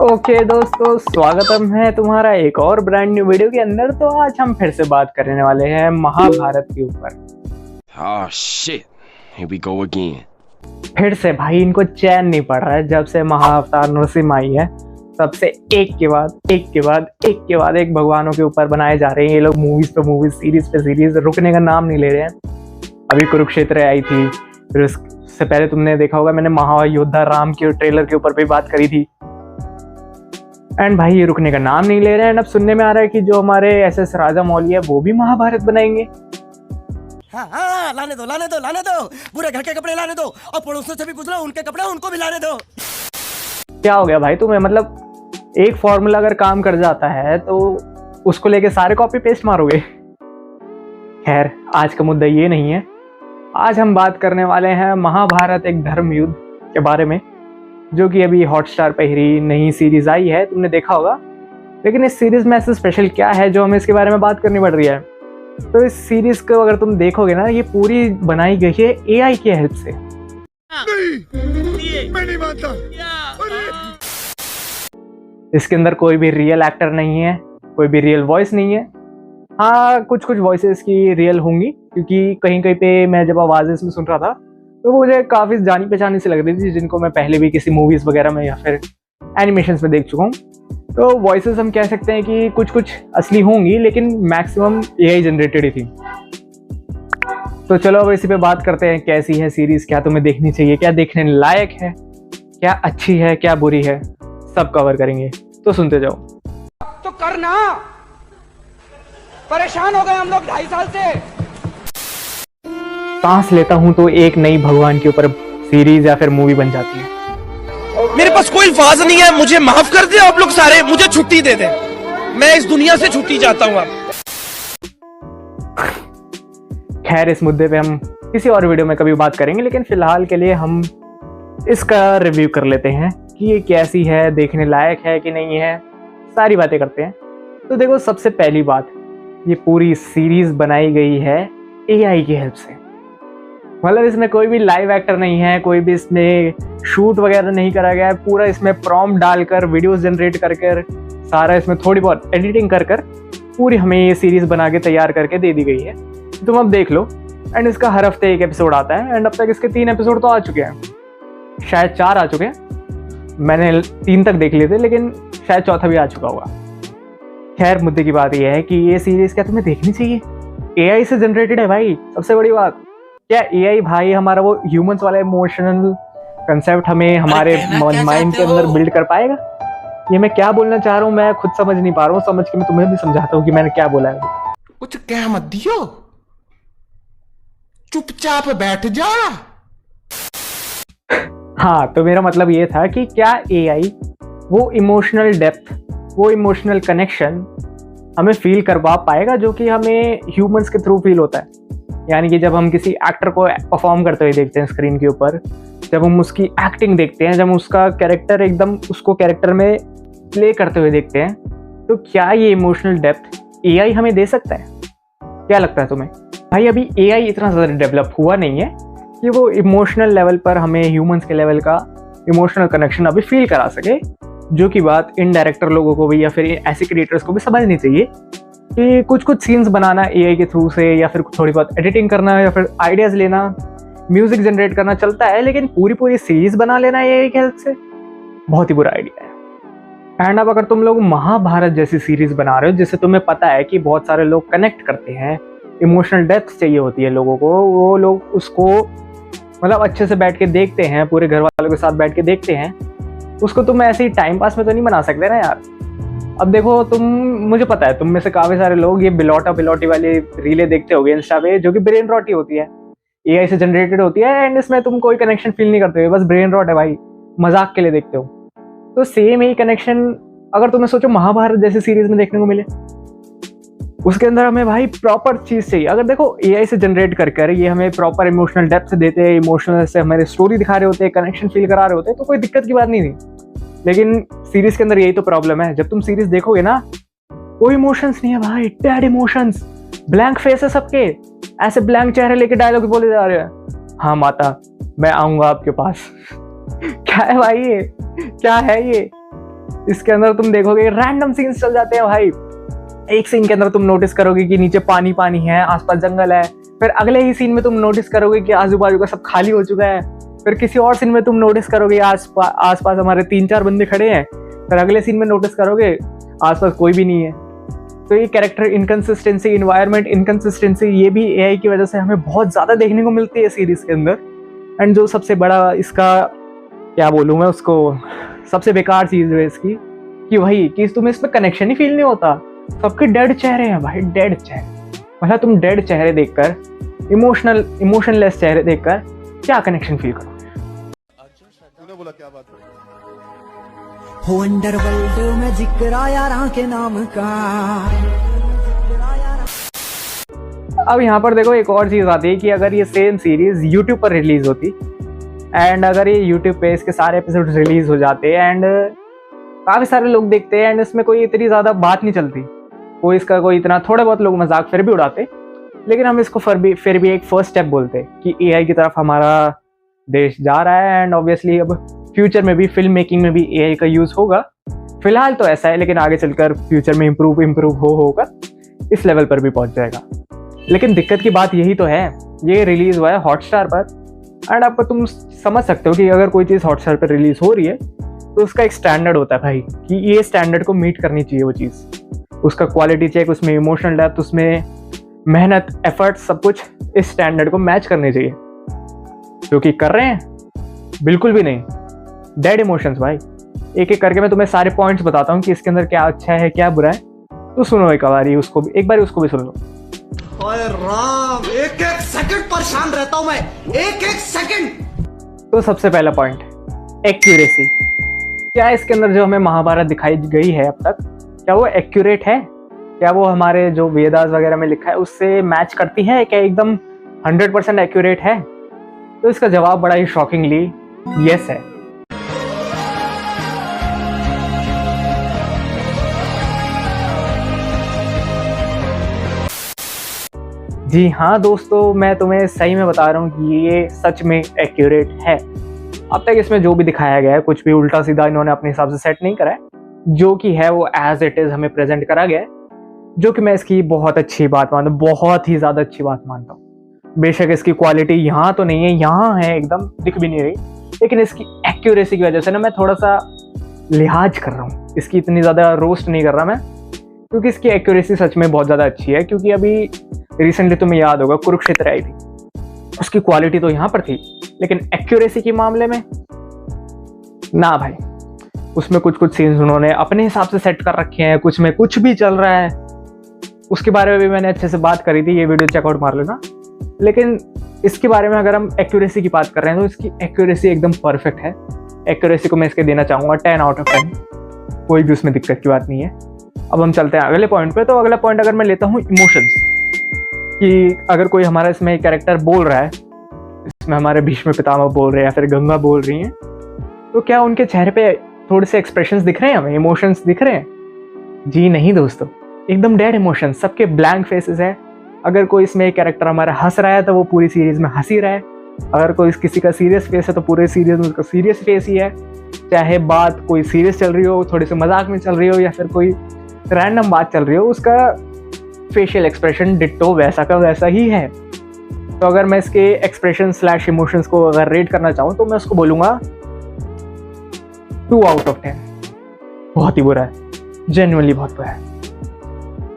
Okay दोस्तों, स्वागतम है तुम्हारा एक और ब्रांड न्यू वीडियो के अंदर। तो आज हम फिर से बात करने वाले हैं महाभारत के ऊपर। Oh shit, here we go again. फिर से भाई इनको चैन नहीं पड़ रहा है जब से महाअवतार नरसिम्हा आई है, तब से एक के बाद एक भगवानों के ऊपर बनाए जा रहे हैं ये लोग। मूवीज पे मूवीज, सीरीज पे सीरीज, रुकने का नाम नहीं ले रहे हैं। अभी कुरुक्षेत्र आई थी, फिर उससे पहले तुमने देखा होगा मैंने महायोद्धा राम के ट्रेलर के ऊपर भी बात करी थी। एंड भाई ये रुकने का नाम नहीं ले रहे हैं। अब सुनने में आ रहा है कि जो हमारे एसएस राजामौली है वो भी महाभारत बनाएंगे। हाँ, लाने दो, पूरे घर के कपड़े लाने दो और पड़ोसियों से भी पूछ लो, उनके कपड़े उनको भी लाने दो। क्या हो गया भाई तुम्हें? मतलब एक फॉर्मूला अगर काम कर जाता है तो उसको लेके सारे कॉपी पेस्ट मारोगे। खैर, आज का मुद्दा ये नहीं है। आज हम बात करने वाले हैं महाभारत एक धर्म युद्ध के बारे में, जो कि अभी हॉटस्टार पे ही नई सीरीज आई है, तुमने देखा होगा। लेकिन इस सीरीज में ऐसा स्पेशल क्या है जो हमें इसके बारे में बात करनी पड़ रही है? तो इस सीरीज को अगर तुम देखोगे ना, ये पूरी बनाई गई है एआई की हेल्प से। मैं नहीं मानता। इसके अंदर कोई भी रियल एक्टर नहीं है, कोई भी रियल वॉइस नहीं है। हाँ, कुछ वॉइसेस की रियल होंगी, क्योंकि कहीं कहीं पे मैं जब आवाज़ इसमें सुन रहा था तो मुझे काफ़ी जानी पहचानी सी लग रही थी, जिनको मैं पहले भी किसी मूवीज़ वगैरह में या फिर एनिमेशंस में देख चुका हूँ। तो वॉइसेस हम कह सकते हैं कि कुछ असली होंगी, लेकिन मैक्सिमम एआई जनरेटेड ही थी। तो चलो अब इसी पे बात करते हैं, कैसी है सीरीज़, क्या तुम्हें देखनी चाहिए, क्या देखने लायक है, क्या अच्छी है, क्या बुरी है, सब कवर करेंगे। तो सुनते जाओ। तो करना, परेशान हो गए हम लोग 2.5 साल से। सांस लेता हूं तो एक नई भगवान के ऊपर सीरीज या फिर मूवी बन जाती है। मेरे पास कोई अल्फाज नहीं है, मुझे माफ कर दे आप लोग सारे, मुझे छुट्टी दे दे, मैं इस दुनिया से छुट्टी चाहता हूँ। खैर, इस मुद्दे पे हम किसी और वीडियो में कभी बात करेंगे, लेकिन फिलहाल के लिए हम इसका रिव्यू कर लेते हैं कि ये कैसी है, देखने लायक है कि नहीं है, सारी बातें करते हैं। तो देखो, सबसे पहली बात, ये पूरी सीरीज बनाई गई है एआई की हेल्प से। मतलब इसमें कोई भी लाइव एक्टर नहीं है, कोई भी इसमें शूट वगैरह नहीं करा गया है। पूरा इसमें प्रॉम्प्ट डालकर, वीडियोस जनरेट कर सारा इसमें थोड़ी बहुत एडिटिंग कर पूरी हमें ये सीरीज बना के तैयार करके दे दी गई है। तुम अब देख लो। एंड इसका हर हफ्ते एक एपिसोड आता है। एंड अब तक इसके 3 एपिसोड तो आ चुके हैं, शायद 4 आ चुके हैं। मैंने 3 तक देख लिए थे, लेकिन शायद चौथा भी आ चुका होगा। खैर, मुद्दे की बात यह है कि ये सीरीज क्या तुम्हें देखनी चाहिए? एआई से जनरेटेड है भाई, सबसे बड़ी बात। क्या एआई भाई हमारा वो ह्यूमंस वाला इमोशनल कंसेप्ट हमें हमारे माइंड के अंदर बिल्ड कर पाएगा? ये मैं क्या बोलना चाह रहा हूँ मैं खुद समझ नहीं पा रहा हूँ। समझ के मैं तुम्हें भी समझाता हूँ कि मैंने क्या बोला है। कुछ कह मत दियो, चुपचाप बैठ जा। हाँ, तो मेरा मतलब ये था कि क्या एआई वो इमोशनल डेप्थ, वो इमोशनल कनेक्शन हमें फील करवा पाएगा जो कि हमें ह्यूमंस के थ्रू फील होता है? यानी कि जब हम किसी एक्टर को परफॉर्म करते हुए देखते हैं स्क्रीन के ऊपर, जब हम उसकी एक्टिंग देखते हैं, जब हम उसका कैरेक्टर एकदम उसको कैरेक्टर में प्ले करते हुए देखते हैं, तो क्या ये इमोशनल डेप्थ एआई हमें दे सकता है? क्या लगता है तुम्हें? भाई अभी एआई इतना ज़्यादा डेवलप हुआ नहीं है कि वो इमोशनल लेवल पर हमें ह्यूमंस के लेवल का इमोशनल कनेक्शन अभी फील करा सके, जो कि बात इन डायरेक्टर लोगों को भी या फिर ऐसे क्रिएटर्स को भी समझनी चाहिए कि कुछ सीन्स बनाना एआई के थ्रू से, या फिर थोड़ी बहुत एडिटिंग करना, या फिर आइडियाज़ लेना, म्यूजिक जनरेट करना चलता है, लेकिन पूरी सीरीज बना लेना एआई की हेल्प से बहुत ही बुरा आइडिया है। एंड अब अगर तुम लोग महाभारत जैसी सीरीज बना रहे हो, जिससे तुम्हें पता है कि बहुत सारे लोग कनेक्ट करते हैं, इमोशनल डेप्थ चाहिए होती है लोगों को, वो लोग उसको मतलब अच्छे से बैठ के देखते हैं, पूरे घर वालों के साथ बैठ के देखते हैं, उसको तुम ऐसे ही टाइम पास में तो नहीं बना सकते ना यार। अब देखो, मुझे पता है तुम में से काफ़ी सारे लोग ये बिलौटी वाली रीलें देखते होगे इंस्टा पे, जो कि ब्रेन रॉट ही होती है, एआई से जनरेटेड होती है। एंड इसमें तुम कोई कनेक्शन फील नहीं करते हो, बस ब्रेन रॉट है भाई, मजाक के लिए देखते हो। तो सेम यही कनेक्शन अगर तुम्हें सोचो महाभारत जैसी सीरीज में देखने को मिले, उसके अंदर हमें भाई प्रॉपर चीज़ चाहिए। अगर देखो एआई से जनरेट कर ये हमें प्रॉपर इमोशनल डेप्थ देते हैं, इमोशनल से हमारे स्टोरी दिखा रहे होते हैं, कनेक्शन फील करा रहे होते हैं, तो कोई दिक्कत की बात नहीं थी। लेकिन सीरीज के अंदर यही तो प्रॉब्लम है। जब तुम सीरीज देखोगे ना, कोई इमोशंस नहीं है भाई, डेड इमोशंस, ब्लैंक फेस है सबके, ऐसे ब्लैंक चेहरे लेके डायलॉग बोले जा रहे हैं। हाँ माता, मैं आऊंगा आपके पास। क्या है भाई ये, क्या है ये? इसके अंदर तुम देखोगे रैंडम सीन्स चल जाते हैं भाई। एक सीन के अंदर तुम नोटिस करोगे कि नीचे पानी पानी है, आसपास जंगल है, फिर अगले ही सीन में तुम नोटिस करोगे कि आजू बाजू का सब खाली हो चुका है, फिर किसी और सीन में तुम नोटिस करोगे आसपास हमारे 3-4 बंदे खड़े हैं, फिर अगले सीन में नोटिस करोगे आसपास कोई भी नहीं है। तो ये कैरेक्टर इनकंसिस्टेंसी, इन्वायरमेंट इनकंसिस्टेंसी, ये भी एआई की वजह से हमें बहुत ज़्यादा देखने को मिलती है सीरीज़ के अंदर। एंड जो सबसे बड़ा इसका क्या बोलूँ मैं उसको, सबसे बेकार चीज़ है इसकी कि वही कि तुम्हें इसमें कनेक्शन ही फील नहीं होता। सबके डेड चेहरे हैं भाई, डेड चेहरे। मतलब तुम डेड चेहरे देखकर, इमोशनलेस चेहरे देखकर क्या कनेक्शन फील करोगे? तूने बोला क्या बात है? हो अंडरवर्ल्ड में जिक्र आया के नाम का। अब यहाँ पर देखो एक और चीज़ आती है कि अगर ये सेम सीरीज यूट्यूब पर रिलीज होती एंड अगर ये यूट्यूब पे इसके सारे एपिसोड रिलीज हो जाते एंड काफ़ी सारे लोग देखते हैं एंड इसमें कोई इतनी ज़्यादा बात नहीं चलती, कोई इतना, थोड़े बहुत लोग मजाक फिर भी उड़ाते, लेकिन हम इसको फिर भी एक फर्स्ट स्टेप बोलते कि एआई की तरफ हमारा देश जा रहा है एंड ऑब्वियसली अब फ्यूचर में भी फिल्म मेकिंग में भी एआई का यूज़ होगा। फिलहाल तो ऐसा है, लेकिन आगे चलकर फ्यूचर में इम्प्रूव होकर इस लेवल पर भी पहुंच जाएगा। लेकिन दिक्कत की बात यही तो है, ये रिलीज़ हुआ है हॉटस्टार पर एंड आपको तुम समझ सकते हो कि अगर कोई चीज़ हॉटस्टार पर रिलीज़ हो रही है तो उसका एक स्टैंडर्ड होता है भाई कि ये स्टैंडर्ड को मीट करनी चाहिए वो चीज़। उसका क्वालिटी चेक, उसमें इमोशनल डेप्थ, उसमें मेहनत, एफर्ट, सब कुछ इस स्टैंडर्ड को मैच करने चाहिए। जो कि कर रहे हैं? बिल्कुल भी नहीं। डेड इमोशंस भाई। एक एक करके मैं तुम्हें सारे पॉइंट्स बताता हूँ कि इसके अंदर क्या अच्छा है क्या बुरा है, तो सुनो एक बार उसको भी सुन लो। ओए राम, एक एक सेकंड परेशान रहता हूं मैं, एक एक सेकंड। तो सबसे पहला पॉइंट, एक्यूरेसी। क्या इसके अंदर जो हमें महाभारत दिखाई गई है अब तक, क्या वो एक्यूरेट है? क्या वो हमारे जो वेदास वगैरह में लिखा है उससे मैच करती है? क्या एकदम 100% एक्यूरेट है? तो इसका जवाब बड़ा ही शॉकिंगली यस है। जी हाँ दोस्तों, मैं तुम्हें सही में बता रहा हूँ कि ये सच में एक्यूरेट है। अब तक इसमें जो भी दिखाया गया है कुछ भी उल्टा सीधा इन्होंने अपने हिसाब से सेट नहीं करा है, जो कि है वो एज इट इज हमें प्रेजेंट करा गया है, जो कि मैं इसकी बहुत अच्छी बात मानता हूँ, बहुत ही ज़्यादा अच्छी बात मानता हूँ। बेशक इसकी क्वालिटी यहाँ तो नहीं है, यहाँ है एकदम दिख भी नहीं रही, लेकिन इसकी एक्यूरेसी की वजह से ना मैं थोड़ा सा लिहाज कर रहा हूँ, इसकी इतनी ज़्यादा रोस्ट नहीं कर रहा मैं, क्योंकि इसकी एक्यूरेसी सच में बहुत ज़्यादा अच्छी है। क्योंकि अभी रिसेंटली तुम्हें याद होगा कुरुक्षेत्र आई थी, उसकी क्वालिटी तो यहाँ पर थी, लेकिन एक्यूरेसी के मामले में ना भाई, उसमें कुछ सीन्स उन्होंने अपने हिसाब से सेट कर रखे हैं, कुछ में कुछ भी चल रहा है। उसके बारे में भी मैंने अच्छे से बात करी थी, ये वीडियो चेकआउट मार लेना। लेकिन इसके बारे में अगर हम एक्यूरेसी की बात कर रहे हैं तो इसकी एक्यूरेसी एकदम परफेक्ट है। एक्यूरेसी को मैं इसके देना चाहूँगा 10 आउट ऑफ 10, कोई भी उसमें दिक्कत की बात नहीं है। अब हम चलते हैं अगले पॉइंट पे। तो अगला पॉइंट अगर मैं लेता हूँ इमोशंस, कि अगर कोई हमारा इसमें कैरेक्टर बोल रहा है, इसमें हमारे भीष्म पितामह बोल रहे हैं या फिर गंगा बोल रही हैं, तो क्या उनके चेहरे पे थोड़े से एक्सप्रेशंस दिख रहे हैं, हमें इमोशंस दिख रहे हैं? जी नहीं दोस्तों, एकदम डेड इमोशंस, सबके ब्लैंक फेसेस है। अगर कोई इसमें एक कैरेक्टर हमारा हंस रहा है तो वो पूरी सीरीज में हंस ही रहा है, अगर कोई किसी का सीरियस फेस है तो पूरे सीरीज में उसका सीरियस फेस ही है। चाहे बात कोई सीरियस चल रही हो, थोड़ी सी मजाक में चल रही हो, या फिर कोई रैंडम बात चल रही हो, उसका फेशियल एक्सप्रेशन डिट्टो वैसा का वैसा ही है। तो अगर मैं इसके एक्सप्रेशन / इमोशंस को अगर रेट करना चाहूँ तो मैं उसको बोलूँगा 2 आउट ऑफ 10। बहुत ही बुरा है, जेन्युइनली बहुत बुरा है।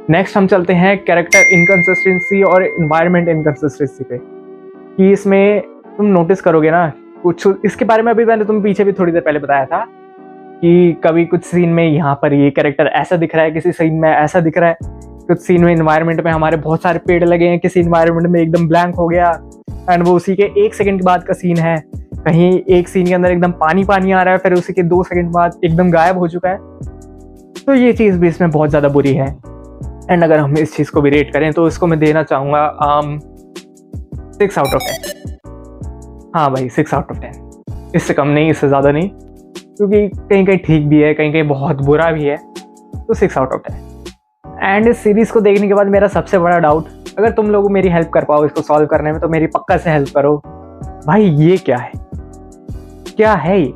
नेक्स्ट हम चलते हैं कैरेक्टर इनकंसिस्टेंसी और एनवायरनमेंट इनकंसिस्टेंसी पे, कि इसमें तुम नोटिस करोगे ना कुछ, इसके बारे में अभी मैंने तुम्हें पीछे भी थोड़ी देर पहले बताया था कि कभी कुछ सीन में यहाँ पर ये कैरेक्टर ऐसा दिख रहा है, किसी सीन में ऐसा दिख रहा है, कुछ सीन में इन्वायरमेंट में हमारे बहुत सारे पेड़ लगे हैं, किसी इन्वायरमेंट में एकदम ब्लैंक हो गया एंड वो उसी के 1 सेकंड के बाद का सीन है। कहीं एक सीन के अंदर एकदम पानी पानी आ रहा है, फिर उसी के 2 सेकंड बाद एकदम गायब हो चुका है। तो ये चीज़ भी इसमें बहुत ज़्यादा बुरी है। एंड अगर हम इस चीज़ को भी रेट करें तो इसको मैं देना चाहूँगा 6 आउट ऑफ 10। हाँ भाई, 6 आउट ऑफ 10, इससे कम नहीं, इससे ज़्यादा नहीं, क्योंकि कहीं कहीं ठीक भी है, कहीं कहीं बहुत बुरा भी है। तो 6 आउट ऑफ 10। एंड इस सीरीज़ को देखने के बाद मेरा सबसे बड़ा डाउट, अगर तुम लोग मेरी हेल्प कर पाओ इसको सॉल्व करने में तो मेरी पक्का से हेल्प करो भाई, ये क्या है? क्या है ये?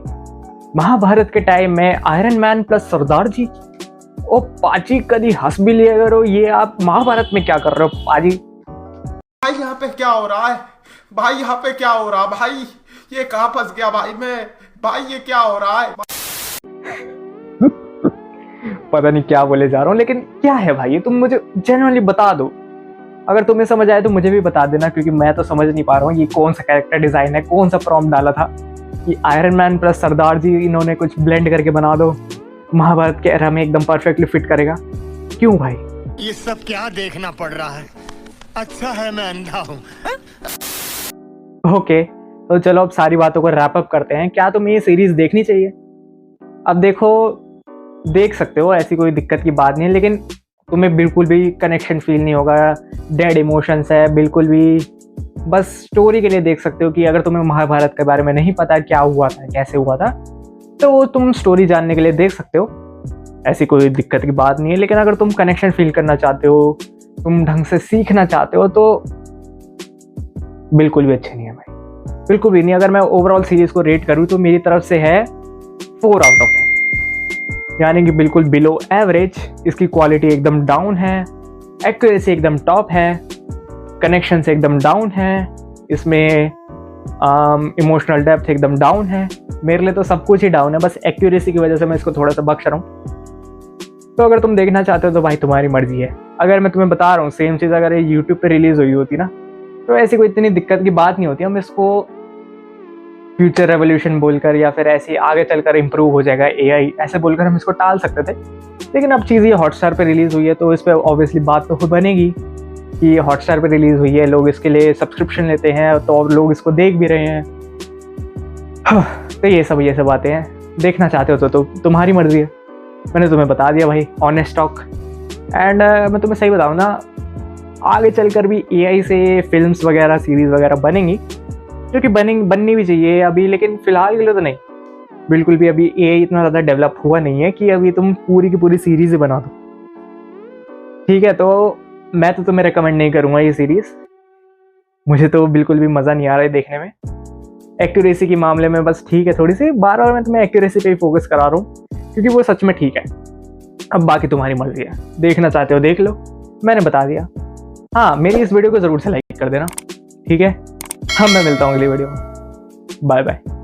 महाभारत के टाइम में आयरन मैन प्लस सरदार जी। ओ पाजी, कभी हंस भी लिया करो, ये आप महाभारत में क्या कर रहे हो पाजी? भाई यहाँ पे क्या हो रहा है? भाई यहाँ पे क्या हो रहा है? भाई ये कहाँ फंस गया भाई मैं? भाई ये क्या हो रहा है? पता नहीं क्या बोले जा रहा हूँ, लेकिन क्या है भाई ये, तुम मुझे जेन्युइनली बता दो। अगर तुम्हें समझ आए तो मुझे भी बता देना, क्योंकि मैं तो समझ नहीं पा रहा हूँ ये कौन सा कैरेक्टर डिजाइन है, कौन सा प्रॉम्प्ट डाला था कि आयरन मैन प्लस सरदार जी इन्होंने कुछ ब्लेंड करके बना दो, महाभारत के एरा में एकदम परफेक्टली फिट करेगा। क्यों भाई? ये सब क्या देखना पड़ रहा है? अच्छा है मैं अंधा हूँ। ओके, तो चलो अब सारी बातों को रैप अप करते हैं। क्या तुम्हें ये सीरीज देखनी चाहिए? अब देखो, देख सकते हो, ऐसी कोई दिक्कत की बात नहीं है, लेकिन तुम्हें बिल्कुल भी कनेक्शन फील नहीं होगा। डेड इमोशंस है बिल्कुल भी, बस स्टोरी के लिए देख सकते हो कि अगर तुम्हें महाभारत के बारे में नहीं पता क्या हुआ था, कैसे हुआ था, तो तुम स्टोरी जानने के लिए देख सकते हो। ऐसी कोई दिक्कत की बात नहीं है। लेकिन अगर तुम कनेक्शन फील करना चाहते हो, तुम ढंग से सीखना चाहते हो, तो बिल्कुल भी अच्छे नहीं है भाई, बिल्कुल भी नहीं। अगर मैं ओवरऑल सीरीज को रेट करूँ तो मेरी तरफ से है 4 आउट ऑफ 10, यानी कि बिल्कुल बिलो एवरेज। इसकी क्वालिटी एकदम डाउन है, एक्यूरेसी एकदम टॉप है, कनेक्शन से एकदम डाउन है, इसमें इमोशनल डेप्थ एकदम डाउन है। मेरे लिए तो सब कुछ ही डाउन है, बस एक्यूरेसी की वजह से मैं इसको थोड़ा सा बख्श रहा हूँ। तो अगर तुम देखना चाहते हो तो भाई तुम्हारी मर्जी है। अगर मैं तुम्हें बता रहा हूँ सेम चीज़ अगर ये यूट्यूब पे रिलीज हुई होती ना, तो ऐसी कोई इतनी दिक्कत की बात नहीं होती। हम इसको फ्यूचर रेवोल्यूशन बोलकर या फिर ऐसे आगे चलकर इम्प्रूव हो जाएगा एआई, ऐसे बोलकर हम इसको टाल सकते थे। लेकिन अब चीज़ ये हॉटस्टार पे रिलीज़ हुई है, तो इस पर ऑब्वियसली बात तो बनेगी कि हॉटस्टार पे रिलीज़ हुई है, लोग इसके लिए सब्सक्रिप्शन लेते हैं, तो अब लोग इसको देख भी रहे हैं। तो ये सब बातें हैं। देखना चाहते हो तो तुम्हारी मर्जी है। मैंने तुम्हें बता दिया भाई, ऑनेस्ट टॉक। एंड मैं तुम्हें सही बताऊँ ना, आगे चलकर भी एआई से फिल्म्स वगैरह, सीरीज़ वगैरह बनेंगी, जो कि बननी भी चाहिए अभी, लेकिन फ़िलहाल के लिए तो नहीं। बिल्कुल भी अभी एआई इतना ज़्यादा डेवलप हुआ नहीं है कि अभी तुम पूरी की पूरी सीरीज़ ही बना दो। ठीक है, तो मैं तो तुम्हें रिकमेंड नहीं करूँगा ये सीरीज़। मुझे तो बिल्कुल भी मज़ा नहीं आ रहा है देखने में। एक्यूरेसी के मामले में बस ठीक है, थोड़ी सी बार मैं तुम्हें एक्यूरेसी पे ही फोकस करा रहा हूँ, क्योंकि वो सच में ठीक है। अब बाकी तुम्हारी मर्जी है, देखना चाहते हो देख लो, मैंने बता दिया। हाँ, मेरी इस वीडियो को ज़रूर से लाइक कर देना, ठीक है? हाँ, मैं मिलता हूँ अगली वीडियो में। Bye bye.